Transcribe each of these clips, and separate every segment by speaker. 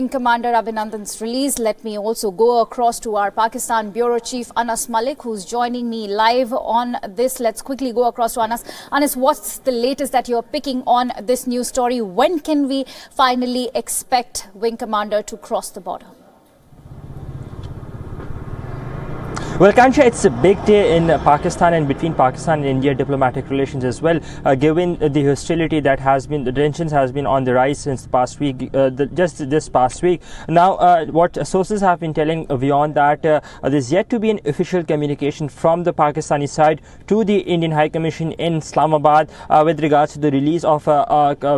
Speaker 1: Commander Abhinandan's release. Let me also go across to our Pakistan Bureau Chief Anas Malik, who's joining me live on this. Let's quickly go across to Anas. Anas, what's the latest that you're picking on this news story? When can we finally expect Wing Commander to cross the border?
Speaker 2: Well, Kansha, it's a big day in Pakistan and between Pakistan and India diplomatic relations as well, given the hostility that has been, the tensions has been on the rise since the past week, just this past week. Now, what sources have been telling Wion that there's yet to be an official communication from the Pakistani side to the Indian High Commission in Islamabad with regards to the release of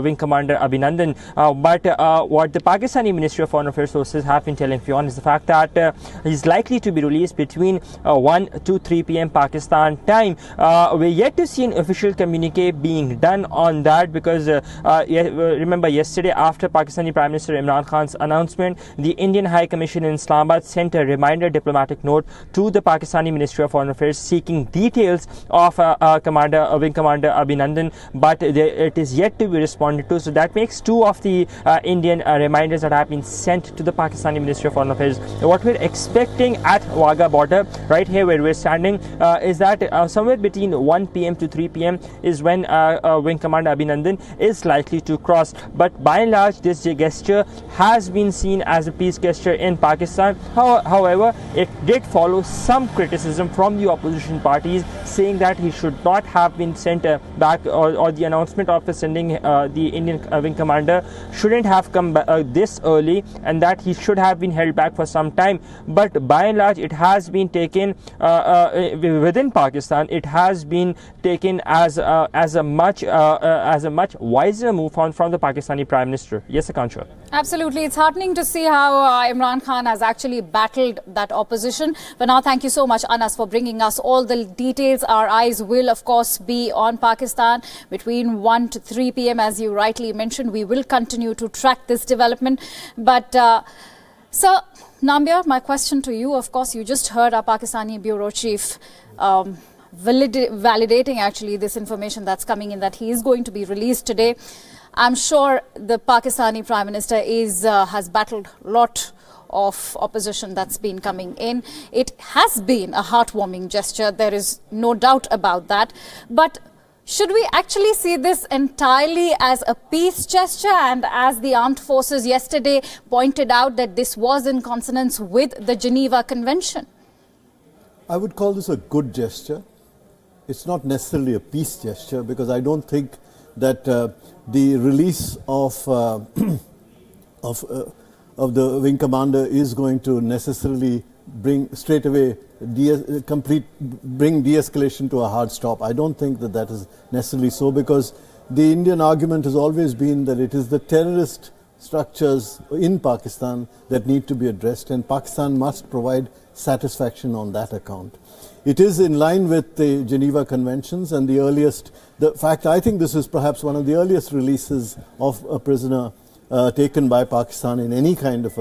Speaker 2: Wing Commander Abhinandan. But what the Pakistani Ministry of Foreign Affairs sources have been telling Wion is the fact that he's likely to be released between 1 to 3 p.m. Pakistan time. We're yet to see an official communique being done on that because remember yesterday, after Pakistani Prime Minister Imran Khan's announcement, the Indian High Commission in Islamabad sent a reminder diplomatic note to the Pakistani Ministry of Foreign Affairs seeking details of Wing Commander Abhinandan, but it is yet to be responded to. So that makes two of the Indian reminders that have been sent to the Pakistani Ministry of Foreign Affairs. What we're expecting at Wagah border, right here where we're standing, is that somewhere between 1 p.m. to 3 p.m. is when Wing Commander Abhinandan is likely to cross. But by and large, this gesture has been seen as a peace gesture in Pakistan. However, it did follow some criticism from the opposition parties, saying that he should not have been sent back, or the announcement of sending the Indian Wing Commander shouldn't have come this early, and that he should have been held back for some time. But by and large, it has been taken within Pakistan. It has been taken as a much wiser move from the Pakistani Prime Minister. Yes, Akansha.
Speaker 1: Absolutely, it's heartening to see how Imran Khan has actually battled that opposition. But now, thank you so much, Anas, for bringing us all the details. Our eyes will, of course, be on Pakistan between 1 to 3 p.m. As you rightly mentioned, we will continue to track this development. But Sir Nambiar, my question to you, of course, you just heard our Pakistani Bureau Chief validating actually this information that's coming in, that he is going to be released today. I'm sure the Pakistani Prime Minister has battled a lot of opposition that's been coming in. It has been a heartwarming gesture, there is no doubt about that. But should we actually see this entirely as a peace gesture, and as the armed forces yesterday pointed out that this was in consonance with the Geneva Convention?
Speaker 3: I would call this a good gesture. It's not necessarily a peace gesture, because I don't think that the release of the Wing Commander is going to necessarily bring straight away bring de-escalation to a hard stop. I don't think that that is necessarily so, because the Indian argument has always been that it is the terrorist structures in Pakistan that need to be addressed, and Pakistan must provide satisfaction on that account. It is in line with the Geneva Conventions, and I think this is perhaps one of the earliest releases of a prisoner taken by Pakistan in any kind of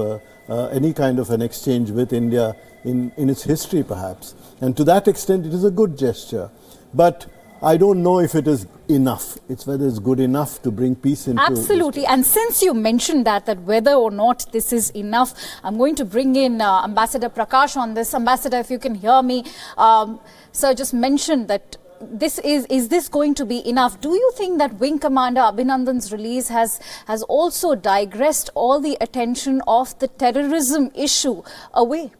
Speaker 3: an exchange with India in its history, perhaps. And to that extent, it is a good gesture. But I don't know if it is enough. It's whether it's good enough to bring peace into...
Speaker 1: Absolutely. And since you mentioned that whether or not this is enough, I'm going to bring in Ambassador Prakash on this. Ambassador, if you can hear me, Sir just mentioned that is this going to be enough? Do you think that Wing Commander Abhinandan's release has also digressed all the attention of the terrorism issue away?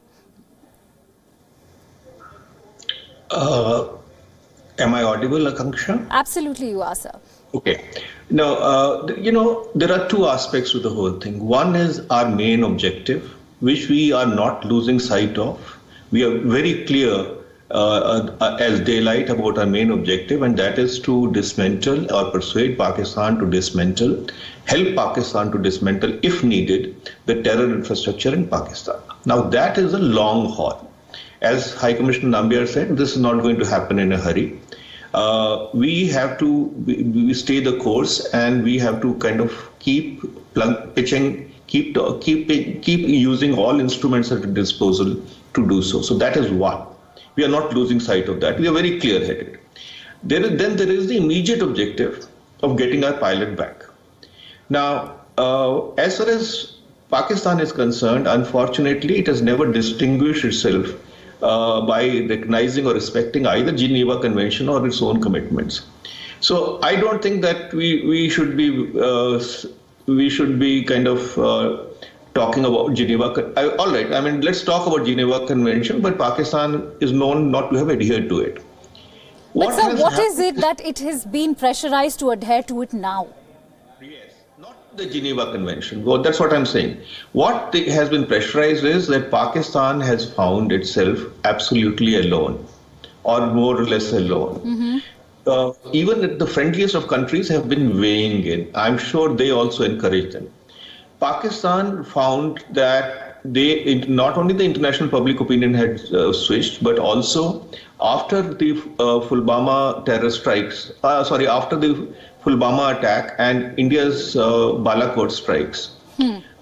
Speaker 4: Am I audible, Akanksha?
Speaker 1: Absolutely, you are, sir. Okay.
Speaker 4: Now, there are two aspects to the whole thing. One is our main objective, which we are not losing sight of. We are very clear as daylight about our main objective, and that is to dismantle or persuade Pakistan to dismantle, help Pakistan to dismantle, if needed, the terror infrastructure in Pakistan. Now, that is a long haul. As High Commissioner Nambiar said, this is not going to happen in a hurry. We have to stay the course, and we have to kind of keep using all instruments at our disposal to do so. So that is one. We are not losing sight of that. We are very clear-headed. Then there is the immediate objective of getting our pilot back. Now, as far as Pakistan is concerned, unfortunately, it has never distinguished itself by recognizing or respecting either Geneva Convention or its own commitments. So I don't think that we should be kind of talking about Geneva. All right, I mean, let's talk about Geneva Convention, but Pakistan is known not to have adhered to it.
Speaker 1: But sir, what is it that it has been pressurized to adhere to it now?
Speaker 4: Yes, not the Geneva Convention. Well, that's what I'm saying. What has been pressurized is that Pakistan has found itself absolutely alone, or more or less alone. Mm-hmm. Even the friendliest of countries have been weighing in. I'm sure they also encourage them. Pakistan found that not only the international public opinion had switched, but also after the Pulwama terror strikes, after the Pulwama attack and India's Balakot strikes,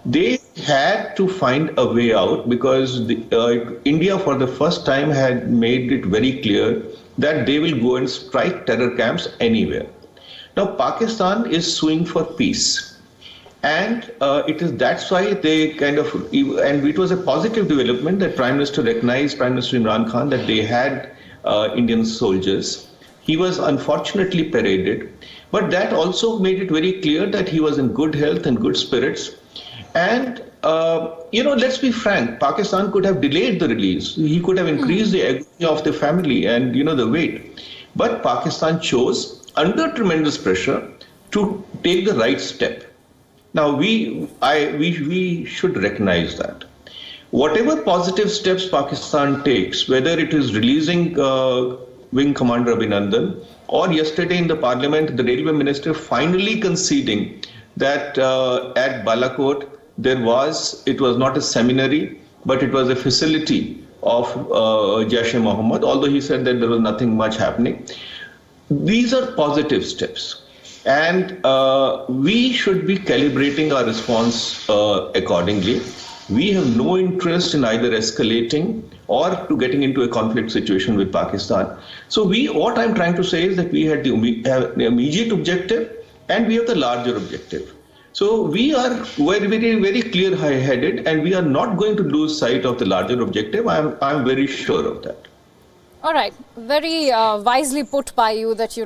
Speaker 4: they had to find a way out because India for the first time had made it very clear that they will go and strike terror camps anywhere. Now Pakistan is suing for peace. And that's why they kind of, and it was a positive development that Prime Minister recognized, Prime Minister Imran Khan, that they had Indian soldiers. He was unfortunately paraded, but that also made it very clear that he was in good health and good spirits. And, let's be frank, Pakistan could have delayed the release. He could have increased the agony of the family and, the weight. But Pakistan chose, under tremendous pressure, to take the right step. Now, we should recognize that. Whatever positive steps Pakistan takes, whether it is releasing Wing Commander Abhinandan, or yesterday in the parliament, the railway minister finally conceding that at Balakot, it was not a seminary, but it was a facility of Jaish-e-Mohammed, although he said that there was nothing much happening. These are positive steps. And we should be calibrating our response accordingly. We have no interest in either escalating or to getting into a conflict situation with Pakistan. So what I'm trying to say is that we have the immediate objective and we have the larger objective. So we are very, very, very clear-headed and we are not going to lose sight of the larger objective. I'm very sure of that.
Speaker 1: All right. Very wisely put by you that,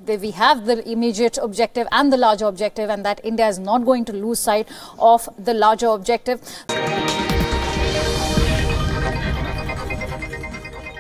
Speaker 1: we have the immediate objective and the larger objective, and that India is not going to lose sight of the larger objective.